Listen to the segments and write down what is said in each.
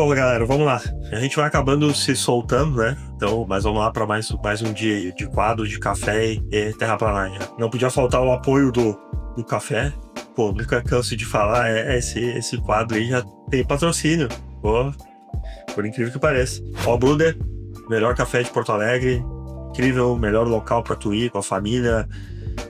Bom, galera, vamos lá. A gente vai acabando se soltando, né? Então, mas vamos lá para mais um dia de quadro de café e terraplanagem. Não podia faltar o apoio do café. Pô, nunca canso de falar, esse quadro aí já tem patrocínio. Pô, por incrível que pareça. Ó, Bruder, melhor café de Porto Alegre. Incrível, melhor local para tu ir com a família.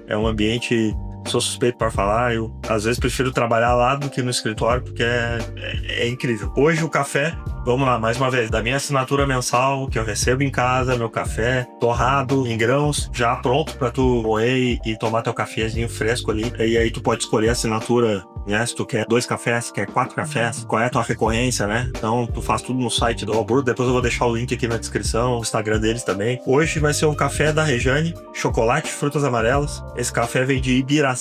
É um ambiente... Sou suspeito para falar, eu às vezes prefiro trabalhar lá do que no escritório, porque é incrível. Hoje o café, vamos lá, mais uma vez, da minha assinatura mensal, que eu recebo em casa, meu café torrado em grãos, já pronto para tu moer e tomar teu cafezinho fresco ali. E aí tu pode escolher a assinatura, né? Se tu quer 2 cafés, se quer 4 cafés, qual é a tua recorrência, né? Então tu faz tudo no site do Alburdo, depois eu vou deixar o link aqui na descrição, o Instagram deles também. Hoje vai ser um café da Rejane, chocolate, frutas amarelas. Esse café vem de Ibiraci,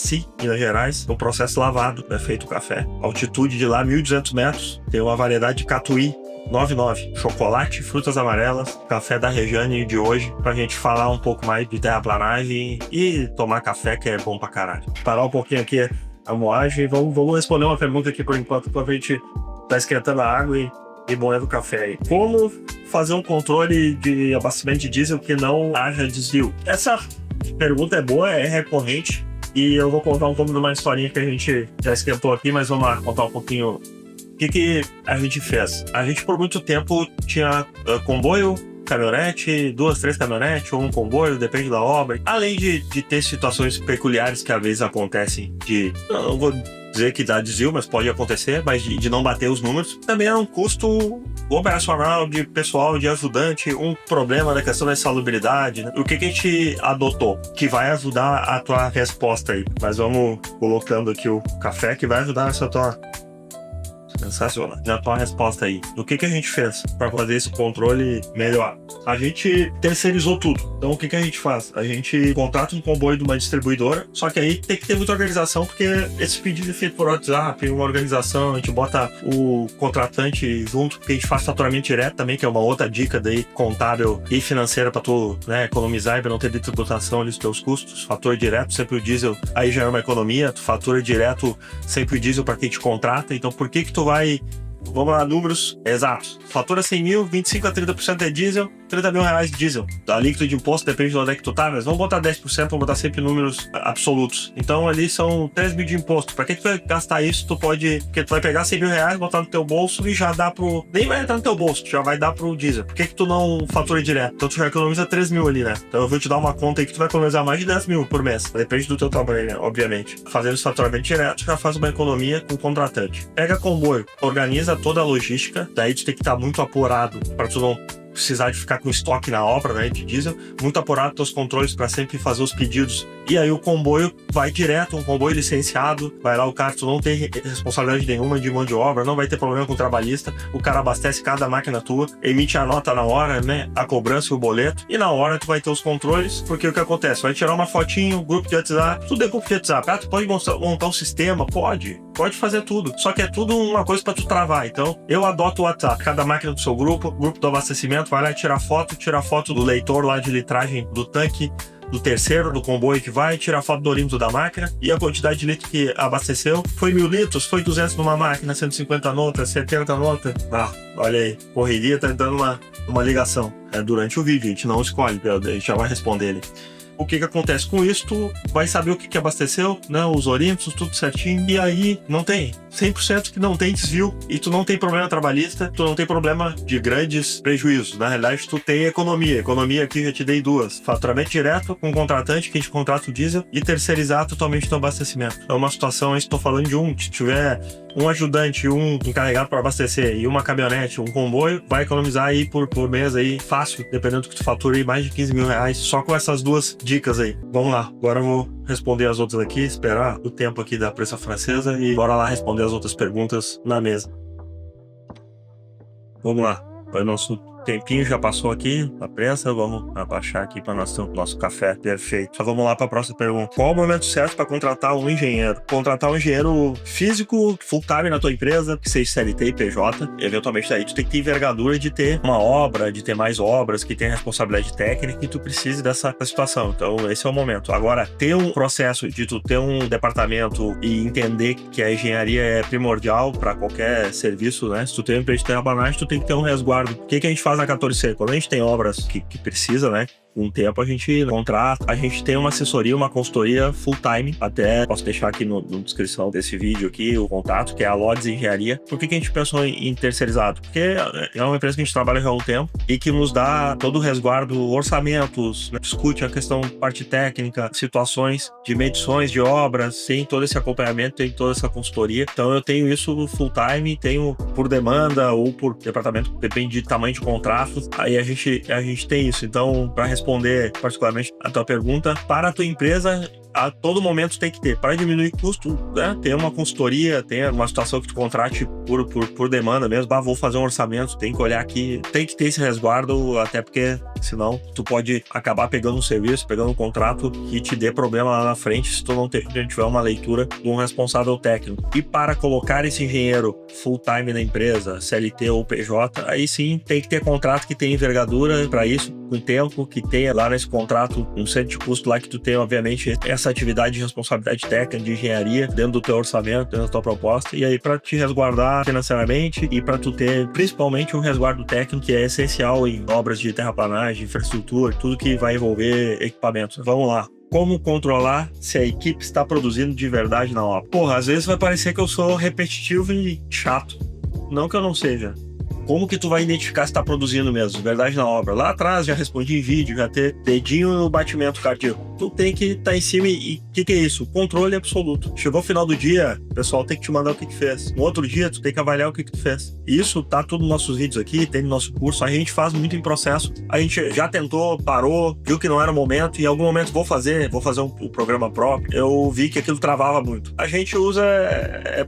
Minas Gerais, no processo lavado é feito o café. Altitude de lá 1.200 metros, tem uma variedade de Catuí 99, chocolate, frutas amarelas, café da Rejane de hoje, pra gente falar um pouco mais de terraplanagem e tomar café, que é bom pra caralho. Parar um pouquinho aqui a moagem e vamos responder uma pergunta aqui por enquanto, a gente tá esquentando a água e moendo o café aí. Como fazer um controle de abastecimento de diesel que não haja desvio? Essa pergunta é boa, é recorrente, e eu vou contar um pouco de uma historinha que a gente já esquentou aqui, mas vamos lá contar um pouquinho o que a gente fez. A gente por muito tempo tinha comboio, caminhonete, 2, 3 caminhonetes ou um comboio, depende da obra. Além de ter situações peculiares que às vezes acontecem não vou dizer que dá desvio, mas pode acontecer, mas de não bater os números. Também é um custo operacional de pessoal, de ajudante, um problema da questão da insalubridade, né? O que a gente adotou? Que vai ajudar a tua resposta aí. Mas vamos colocando aqui o café que vai ajudar essa tua... Sensacional. Na tua resposta aí, o que a gente fez para fazer esse controle melhor? A gente terceirizou tudo. Então o que a gente faz? A gente contrata um comboio de uma distribuidora, só que aí tem que ter muita organização, porque esse pedido é feito por WhatsApp, uma organização, a gente bota o contratante junto, porque a gente faz faturamento direto também, que é uma outra dica daí contábil e financeira para tu, né, economizar e para não ter tributação ali dos teus custos. Fatura direto, sempre o diesel, aí já é uma economia, tu fatura direto sempre o diesel para quem te contrata. Então por que tu vai... Vamos lá, números exatos. Fatura 100 mil, 25 a 30% é diesel, 30 mil reais de diesel. A líquido de imposto depende de onde é que tu tá, mas vamos botar 10%, vamos botar sempre números absolutos. Então ali são 3 mil de imposto. Pra que tu vai gastar isso? Tu pode... Porque tu vai pegar 100 mil reais, botar no teu bolso e já dá pro... Nem vai entrar no teu bolso, já vai dar pro diesel. Por que tu não fatura direto? Então tu já economiza 3 mil ali, né? Então eu vou te dar uma conta aí que tu vai economizar mais de 10 mil por mês. Depende do teu tamanho, né? Obviamente. Fazendo esse faturamento direto, já faz uma economia com o contratante. Pega comboio, organiza toda a logística, daí tu tem que estar muito apurado para tu não precisar de ficar com estoque na obra, né, de diesel, muito apurado teus controles para sempre fazer os pedidos. E aí o comboio vai direto, um comboio licenciado, vai lá o cara, tu não tem responsabilidade nenhuma de mão de obra, não vai ter problema com o trabalhista, o cara abastece cada máquina tua, emite a nota na hora, né, a cobrança e o boleto, e na hora tu vai ter os controles, porque o que acontece? Vai tirar uma fotinho, grupo de WhatsApp, tudo é grupo de WhatsApp. Ah, tu pode montar um sistema? Pode fazer tudo, só que é tudo uma coisa para tu travar. Então eu adoto o WhatsApp, cada máquina do seu grupo do abastecimento, vai lá e tira foto do leitor lá de litragem do tanque, do terceiro, do comboio que vai, tira foto do olímetro da máquina e a quantidade de litro que abasteceu. Foi 1.000 litros, foi 200 numa máquina, 150 nota, 70 nota. Ah, olha aí, correria tá dando uma ligação. É durante o vídeo, a gente não escolhe, a gente já vai responder ele. O que acontece com isso? Tu vai saber o que abasteceu, né? Os olímetros, tudo certinho. E aí não tem 100% que não tem desvio e tu não tem problema trabalhista, tu não tem problema de grandes prejuízos. Na realidade, tu tem economia. Economia aqui já te dei 2. Faturamento direto com o contratante, que a gente contrata o diesel, e terceirizar totalmente teu abastecimento. É uma situação, estou falando de se tiver um ajudante, um encarregado para abastecer e uma caminhonete, um comboio, vai economizar aí por mês aí fácil, dependendo do que tu fatura aí, mais de 15 mil reais só com essas 2 dicas aí. Vamos lá, agora eu vou responder as outras aqui, esperar o tempo aqui da prensa francesa e bora lá responder as outras perguntas na mesa. Vamos lá, vai o nosso tempinho já passou aqui na prensa, vamos abaixar aqui para nosso café. Perfeito. Então vamos lá para a próxima pergunta. Qual o momento certo para contratar um engenheiro? Contratar um engenheiro físico, full time na tua empresa, que seja CLT e PJ. Eventualmente daí tu tem que ter envergadura de ter uma obra, de ter mais obras, que tenha responsabilidade técnica e tu precise dessa situação. Então esse é o momento. Agora, ter um processo de tu ter um departamento e entender que a engenharia é primordial para qualquer serviço, né? Se tu tem uma empresa de terraplanagem, tu tem que ter um resguardo. O que a gente faz na 14C? Quando a gente tem obras que precisa, né? Com o tempo a gente contrata, a gente tem uma assessoria, uma consultoria full time, até posso deixar aqui na descrição desse vídeo aqui o contato, que é a Lodes Engenharia. Por que a gente pensou em terceirizado? Porque é uma empresa que a gente trabalha já há um tempo e que nos dá todo o resguardo, orçamentos, né? Discute a questão parte técnica, situações de medições de obras, tem todo esse acompanhamento, tem toda essa consultoria. Então eu tenho isso full time, tenho por demanda ou por departamento, depende de tamanho de contrato, aí a gente tem isso. Então, para responder particularmente a tua pergunta, para a tua empresa, a todo momento tem que ter, para diminuir custo, né? Ter uma consultoria, ter uma situação que tu contrate por demanda mesmo. Vou fazer um orçamento, tem que olhar aqui, tem que ter esse resguardo, até porque senão tu pode acabar pegando um serviço, pegando um contrato que te dê problema lá na frente se tu não tiver uma leitura de um responsável técnico. E para colocar esse engenheiro full time na empresa, CLT ou PJ, aí sim tem que ter contrato que tenha envergadura para isso, com tempo, que tenha lá nesse contrato um centro de custo lá que tu tenha, obviamente, essa atividade de responsabilidade técnica, de engenharia, dentro do teu orçamento, dentro da tua proposta, e aí para te resguardar financeiramente e para tu ter principalmente um resguardo técnico que é essencial em obras de terraplanagem, infraestrutura, tudo que vai envolver equipamentos. Vamos lá. Como controlar se a equipe está produzindo de verdade na obra? Porra, às vezes vai parecer que eu sou repetitivo e chato. Não que eu não seja. Como que tu vai identificar se tá produzindo mesmo, de verdade na obra? Lá atrás já respondi em vídeo, já ter dedinho no batimento cardíaco. Tu tem que estar em cima e o que é isso? Controle absoluto. Chegou o final do dia, o pessoal tem que te mandar o que fez. No outro dia, tu tem que avaliar o que tu fez. Isso tá tudo nos nossos vídeos aqui, tem no nosso curso. A gente faz muito em processo. A gente já tentou, parou, viu que não era o momento. E em algum momento vou fazer um programa próprio. Eu vi que aquilo travava muito. A gente usa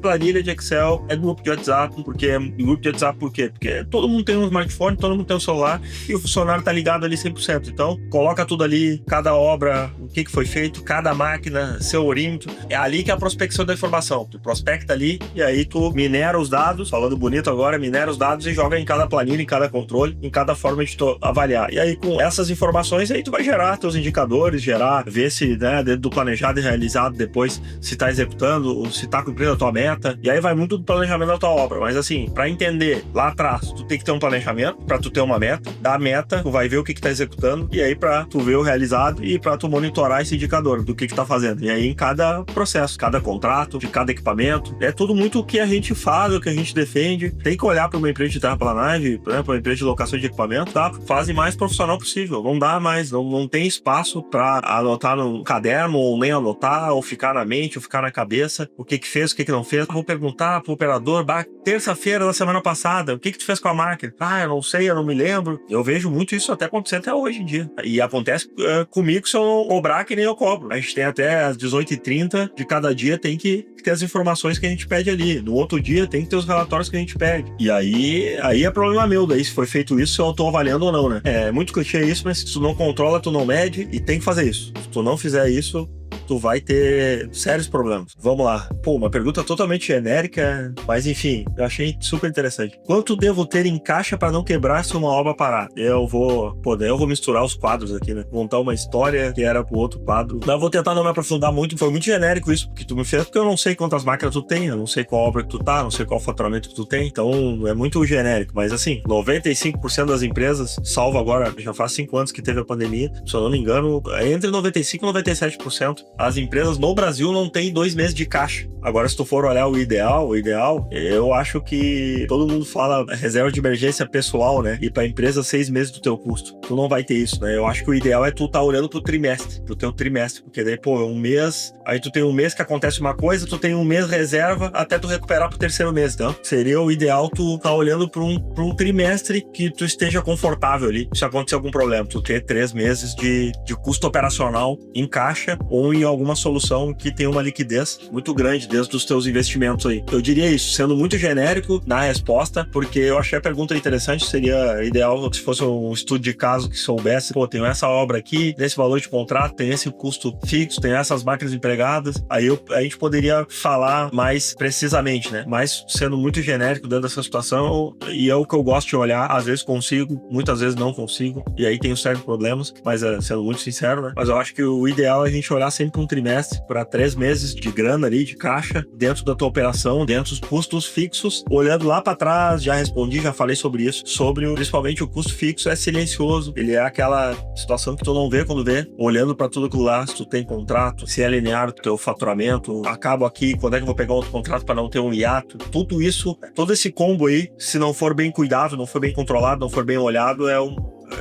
planilha de Excel, grupo de WhatsApp. Grupo de WhatsApp por quê? Porque todo mundo tem um smartphone, todo mundo tem um celular e o funcionário tá ligado ali 100%. Então, coloca tudo ali, cada obra, o que foi feito, cada máquina, seu orímetro. É ali que é a prospecção da informação. Tu prospecta ali e aí tu minera os dados, falando bonito agora, minera os dados e joga em cada planilha, em cada controle, em cada forma de tu avaliar. E aí, com essas informações, aí tu vai gerar teus indicadores, ver se, né, dentro do planejado e realizado depois, se tá executando, se tá cumprindo a tua meta. E aí vai muito do planejamento da tua obra. Mas assim, para entender lá atrás, tu tem que ter um planejamento para tu ter uma meta. Da meta, tu vai ver o que tá executando e aí para tu ver o realizado e para tu monitorar esse indicador do que tá fazendo. E aí em cada processo, cada contrato, de cada equipamento, é tudo muito o que a gente faz, o que a gente defende. Tem que olhar para uma empresa de terraplanagem, né, para uma empresa de locação de equipamento, tá? Fazem mais profissional possível. Não dá mais, não tem espaço para anotar no caderno ou nem anotar, ou ficar na mente, ou ficar na cabeça o que fez, o que não fez. Vou perguntar pro operador, terça-feira da semana passada, o que tu fez com a máquina? Eu não sei, eu não me lembro. Eu vejo muito isso até acontecer até hoje em dia. E acontece comigo se eu não cobrar que nem eu cobro. A gente tem até às 18h30 de cada dia, tem que ter as informações que a gente pede ali. No outro dia tem que ter os relatórios que a gente pede. E aí é problema meu daí, se foi feito isso, se eu tô avaliando ou não, né? É muito clichê isso, mas se tu não controla, tu não mede e tem que fazer isso. Se tu não fizer isso, tu vai ter sérios problemas. Vamos lá. Uma pergunta totalmente genérica, mas enfim, eu achei super interessante. Quanto devo ter em caixa para não quebrar se uma obra parar? Eu vou misturar os quadros aqui, né? Contar uma história que era pro outro quadro. Eu vou tentar não me aprofundar muito, foi muito genérico isso que tu me fez, porque eu não sei quantas máquinas tu tem, eu não sei qual obra que tu tá, não sei qual faturamento que tu tem, então é muito genérico, mas assim, 95% das empresas, salvo agora, já faz 5 anos que teve a pandemia, se eu não me engano, entre 95% e 97%, as empresas no Brasil não têm 2 meses de caixa. Agora, se tu for olhar o ideal, eu acho que todo mundo fala reserva de emergência pessoal, né? E pra empresa 6 meses do teu custo. Tu não vai ter isso, né? Eu acho que o ideal é tu tá olhando pro teu trimestre. Porque daí, um mês, aí tu tem um mês que acontece uma coisa, tu tem um mês reserva até tu recuperar pro terceiro mês, então seria o ideal tu tá olhando pra um trimestre que tu esteja confortável ali. Se acontecer algum problema, tu ter 3 meses de custo operacional em caixa ou em alguma solução que tenha uma liquidez muito grande desde os teus investimentos aí? Eu diria isso, sendo muito genérico na resposta, porque eu achei a pergunta interessante, seria ideal se fosse um estudo de caso que soubesse, pô, tenho essa obra aqui, nesse valor de contrato, tem esse custo fixo, tem essas máquinas empregadas, aí a gente poderia falar mais precisamente, né? Mas sendo muito genérico dentro dessa situação, e é o que eu gosto de olhar, às vezes consigo, muitas vezes não consigo, e aí tenho certos problemas, mas sendo muito sincero, né? Mas eu acho que o ideal é a gente olhar sempre um trimestre para 3 meses de grana ali, de caixa, dentro da tua operação, dentro dos custos fixos, olhando lá para trás, já respondi, já falei sobre isso, principalmente o custo fixo é silencioso, ele é aquela situação que tu não vê quando vê, olhando para tudo aquilo lá, se tu tem contrato, se é linear o teu faturamento, acabo aqui, quando é que eu vou pegar outro contrato para não ter um hiato, tudo isso, todo esse combo aí, se não for bem cuidado, não for bem controlado, não for bem olhado,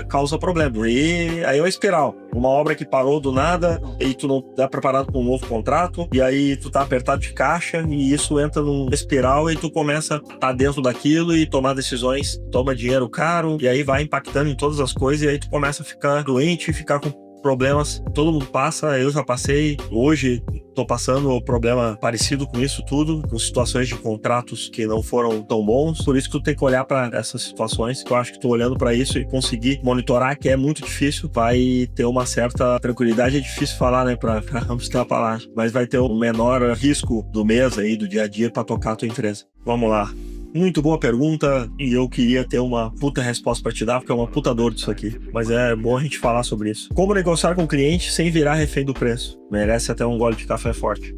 causa problema. E aí é uma espiral. Uma obra que parou do nada e tu não tá preparado para um novo contrato e aí tu tá apertado de caixa e isso entra num espiral e tu começa a tá dentro daquilo e tomar decisões, toma dinheiro caro e aí vai impactando em todas as coisas e aí tu começa a ficar doente, ficar com problemas. Todo mundo passa, eu já passei, hoje tô passando um problema parecido com isso tudo, com situações de contratos que não foram tão bons, por isso que tu tem que olhar para essas situações, que eu acho que tu olhando para isso e conseguir monitorar, que é muito difícil, vai ter uma certa tranquilidade, é difícil falar, né, para hamstrar a palavra, mas vai ter o menor risco do mês aí, do dia a dia para tocar a tua empresa. Vamos lá. Muito boa pergunta e eu queria ter uma puta resposta pra te dar, porque é uma puta dor disso aqui. Mas é bom a gente falar sobre isso. Como negociar com o cliente sem virar refém do preço? Merece até um gole de café forte.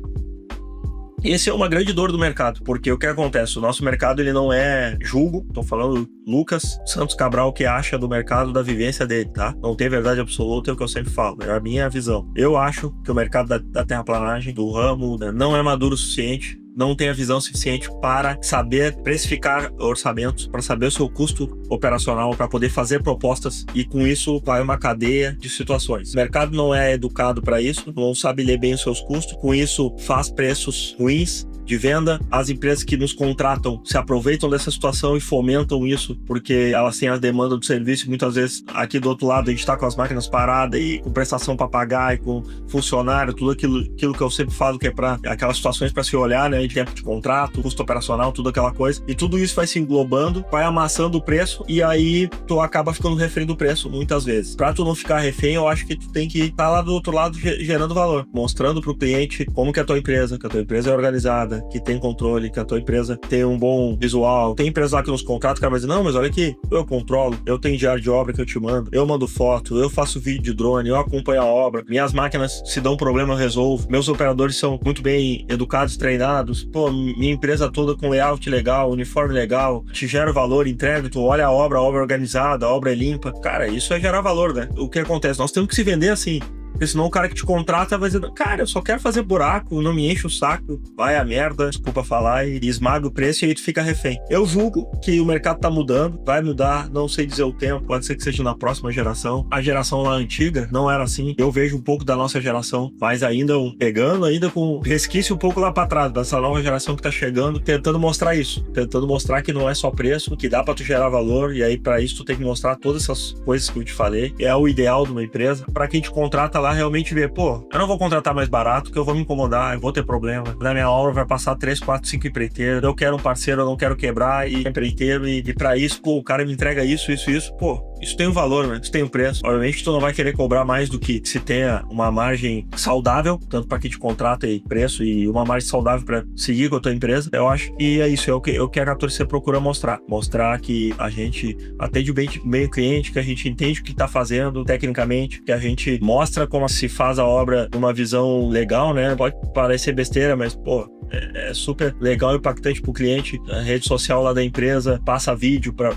Esse é uma grande dor do mercado, porque o que acontece? O nosso mercado, ele não é julgo, tô falando Lucas Santos Cabral, que acha do mercado da vivência dele, tá? Não tem verdade absoluta, é o que eu sempre falo, é a minha visão. Eu acho que o mercado da terraplanagem, do ramo, né, não é maduro o suficiente, não tem a visão suficiente para saber precificar orçamentos, para saber o seu custo operacional, para poder fazer propostas e com isso vai uma cadeia de situações. O mercado não é educado para isso, não sabe ler bem os seus custos, com isso faz preços ruins de venda. As empresas que nos contratam se aproveitam dessa situação e fomentam isso, porque elas têm a demanda do serviço. Muitas vezes aqui do outro lado a gente está com as máquinas paradas e com prestação para pagar e com funcionário, tudo aquilo que eu sempre falo, que é para aquelas situações para se olhar, né, de tempo de contrato, custo operacional, tudo aquela coisa, e tudo isso vai se englobando, vai amassando o preço e aí tu acaba ficando refém do preço muitas vezes. Para tu não ficar refém, eu acho que tu tem que estar lá do outro lado gerando valor, mostrando para o cliente como que é a tua empresa, que a tua empresa é organizada, que tem controle, que a tua empresa tem um bom visual. Tem empresa lá que nos contrata, o cara vai dizer, não, mas olha aqui, eu controlo, eu tenho diário de obra que eu te mando, eu mando foto, eu faço vídeo de drone, eu acompanho a obra, minhas máquinas, se dão problema, eu resolvo, meus operadores são muito bem educados, treinados, pô, minha empresa toda com layout legal, uniforme legal, te gera valor, entrega, tu olha a obra organizada, a obra é limpa. Cara, isso é gerar valor, né? O que acontece? Nós temos que se vender assim. Porque senão o cara que te contrata vai dizer, cara, eu só quero fazer buraco, não me enche o saco, vai a merda, desculpa falar, e esmaga o preço e aí tu fica refém. Eu julgo que o mercado tá mudando, vai mudar, não sei dizer o tempo, pode ser que seja na próxima geração. A geração lá antiga não era assim. Eu vejo um pouco da nossa geração, mas ainda pegando, ainda com resquício um pouco lá pra trás, dessa nova geração que tá chegando, tentando mostrar isso, tentando mostrar que não é só preço, que dá pra tu gerar valor, e aí pra isso tu tem que mostrar todas essas coisas que eu te falei. É o ideal de uma empresa, pra quem te contrata lá realmente ver, pô, eu não vou contratar mais barato, que eu vou me incomodar, eu vou ter problema. Na minha obra vai passar 3, 4, 5 empreiteiros, eu quero um parceiro, eu não quero quebrar, e empreiteiro, e pra isso, pô, o cara me entrega isso, pô, isso tem um valor, né? Isso tem um preço. Obviamente tu não vai querer cobrar mais do que se tenha uma margem saudável, tanto para quem te contrata e preço, e uma margem saudável para seguir com a tua empresa. Eu acho que é isso, é o que a 14C procura mostrar. Mostrar que a gente atende bem o cliente, que a gente entende o que tá fazendo tecnicamente, que a gente mostra como se faz a obra numa visão legal, né? Pode parecer besteira, mas, pô, é super legal e impactante pro cliente. A rede social lá da empresa passa vídeo para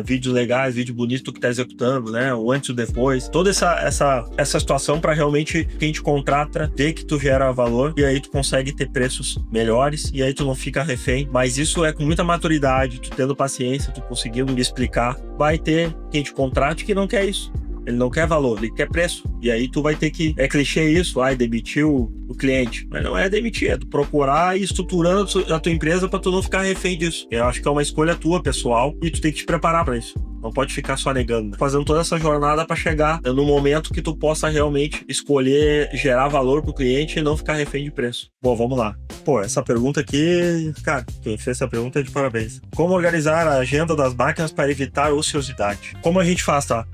vídeos legais, vídeo bonito que tá executando, né? O antes e o depois. Toda essa situação para realmente quem te contrata ver que tu gera valor e aí tu consegue ter preços melhores e aí tu não fica refém. Mas isso é com muita maturidade, tu tendo paciência, tu conseguindo explicar. Vai ter quem te contrate que não quer isso. ele não quer valor, ele quer preço. E aí tu vai ter que, é clichê isso, demitir o cliente. Mas não é demitir, é tu procurar e estruturando a tua empresa para tu não ficar refém disso. Eu acho que é uma escolha tua, pessoal, e tu tem que te preparar para isso. Não pode ficar só negando, fazendo toda essa jornada para chegar no momento que tu possa realmente escolher gerar valor pro cliente e não ficar refém de preço. Bom, vamos lá. Pô, essa pergunta aqui, cara, quem fez essa pergunta é de parabéns. Como organizar a agenda das máquinas para evitar ociosidade? Como a gente faz, tá?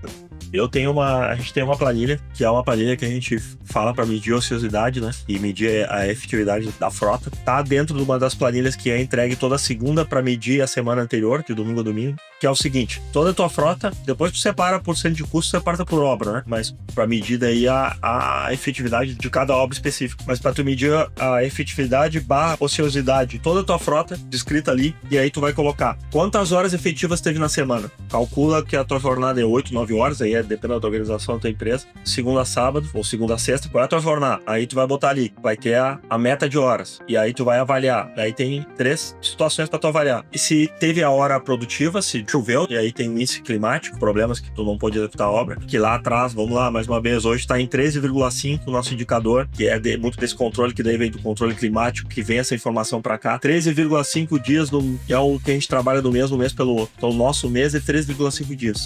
A gente tem uma planilha, que é uma planilha que a gente fala para medir a ociosidade, né? E medir a efetividade da frota. Tá dentro de uma das planilhas que é entregue toda segunda para medir a semana anterior, de domingo a domingo. Que é o seguinte, toda a tua frota, depois tu separa por cento de custo, separa por obra, né? Mas para medir daí a efetividade de cada obra específica. Mas para tu medir a efetividade / ociosidade, toda a tua frota descrita ali, e aí tu vai colocar quantas horas efetivas teve na semana. Calcula que a tua jornada é 8, 9 horas, aí dependendo da organização da tua empresa. Segunda a sábado, ou segunda a sexta, qual é a tua jornada? Aí tu vai botar ali, vai ter a meta de horas, e aí tu vai avaliar. Aí tem 3 situações para tu avaliar. E se teve a hora produtiva, se choveu, e aí tem índice climático, problemas que tu não pode executar a obra, que lá atrás, vamos lá, mais uma vez, hoje está em 13,5 o nosso indicador, que é muito desse controle, que daí vem do controle climático, que vem essa informação para cá. 13,5 dias, é o que a gente trabalha do mesmo mês pelo outro. Então, o nosso mês é 13,5 dias.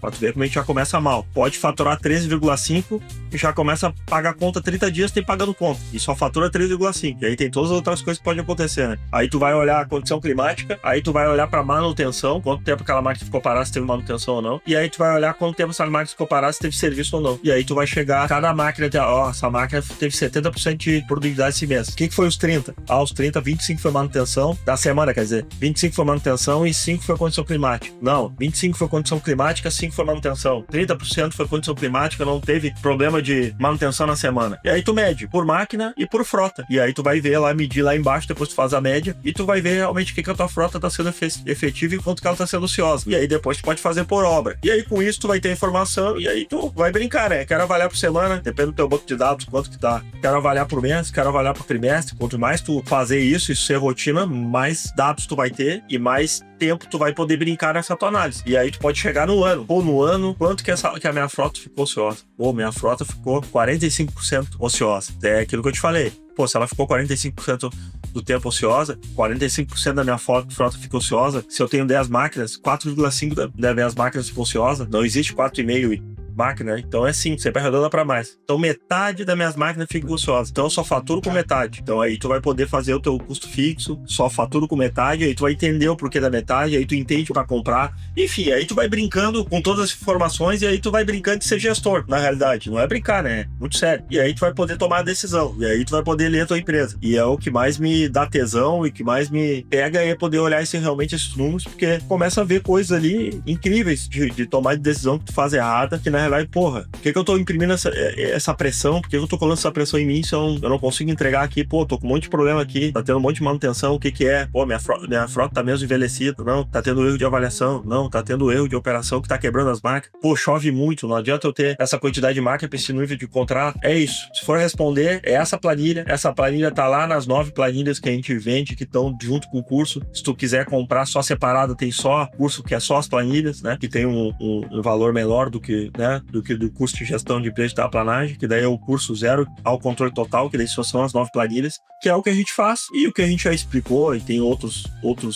Pra tu ver como a gente já começa mal. Pode faturar 13,5 e já começa a pagar conta 30 dias, tem pagando conta. E só fatura 3,5. E aí tem todas as outras coisas que podem acontecer, né? Aí tu vai olhar a condição climática, aí tu vai olhar pra manutenção, quanto tempo aquela máquina ficou parada, se teve manutenção ou não. E aí tu vai olhar quanto tempo essa máquina ficou parada, se teve serviço ou não. E aí tu vai chegar, cada máquina, essa máquina teve 70% de produtividade esse mês. O que foi os 30? Os 30, 25 foi manutenção da semana, quer dizer, 25 foi manutenção e 5 foi condição climática. Não, 25 foi condição climática, 5 foi manutenção. 30% foi condição climática, não teve problema de manutenção na semana. E aí tu mede por máquina e por frota. E aí tu vai ver lá, medir lá embaixo, depois tu faz a média e tu vai ver realmente o que a tua frota tá sendo efetiva e quanto que ela tá sendo ociosa. E aí depois tu pode fazer por obra. E aí com isso tu vai ter informação e aí tu vai brincar, né? Quero avaliar por semana, depende do teu banco de dados, quanto que tá. Quero avaliar por mês, quero avaliar por trimestre. Quanto mais tu fazer isso ser rotina, mais dados tu vai ter e mais tempo tu vai poder brincar nessa tua análise. E aí tu pode chegar no ano. Pô, no ano, quanto que a minha frota ficou ociosa? Pô, minha frota ficou 45% ociosa. É aquilo que eu te falei. Pô, se ela ficou 45% do tempo ociosa, 45% da minha frota ficou ociosa. Se eu tenho 10 máquinas, 4,5 das minhas máquinas ficou ociosa. Não existe 4,5 máquina, então é sim, sempre arredonda para mais. Então metade das minhas máquinas fica ociosa. Então eu só faturo com metade. Então aí tu vai poder fazer o teu custo fixo, só faturo com metade, aí tu vai entender o porquê da metade, aí tu entende para comprar. Enfim, aí tu vai brincando com todas as informações e aí tu vai brincando de ser gestor, na realidade. Não é brincar, né? É muito sério. E aí tu vai poder tomar a decisão. E aí tu vai poder ler a tua empresa. E é o que mais me dá tesão e que mais me pega é poder olhar realmente esses números, porque começa a ver coisas ali incríveis de tomar de decisão que tu faz errada, que na realidade, porra, por que eu tô imprimindo essa pressão? Por que eu tô colocando essa pressão em mim se eu não consigo entregar aqui? Pô, tô com um monte de problema aqui, tá tendo um monte de manutenção, o que que é? Pô, minha frota tá mesmo envelhecida, não, tá tendo erro de avaliação, não, tá tendo erro de operação que tá quebrando as máquinas. Pô, chove muito, não adianta eu ter essa quantidade de máquina pra esse nível de contrato. É isso. Se for responder, é essa planilha tá lá nas 9 planilhas que a gente vende, que estão junto com o curso. Se tu quiser comprar só separado, tem só curso que é só as planilhas, né? Que tem um valor menor do que, né? Do custo de gestão de empresa de terraplanagem, que daí é o curso 0 ao controle total, que daí só são as 9 planilhas, que é o que a gente faz e o que a gente já explicou, e tem outros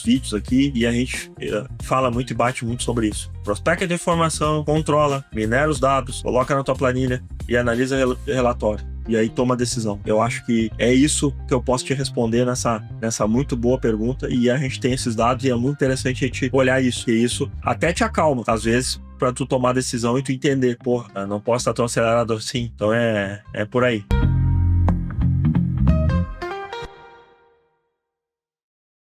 vídeos aqui, e a gente fala muito e bate muito sobre isso. Prospecta de informação, controla, minera os dados, coloca na tua planilha e analisa relatório. E aí toma a decisão. Eu acho que é isso que eu posso te responder nessa muito boa pergunta, e a gente tem esses dados e é muito interessante a gente olhar isso, e isso até te acalma, às vezes, pra tu tomar a decisão e tu entender, pô, não posso estar tão acelerado assim. Então é por aí.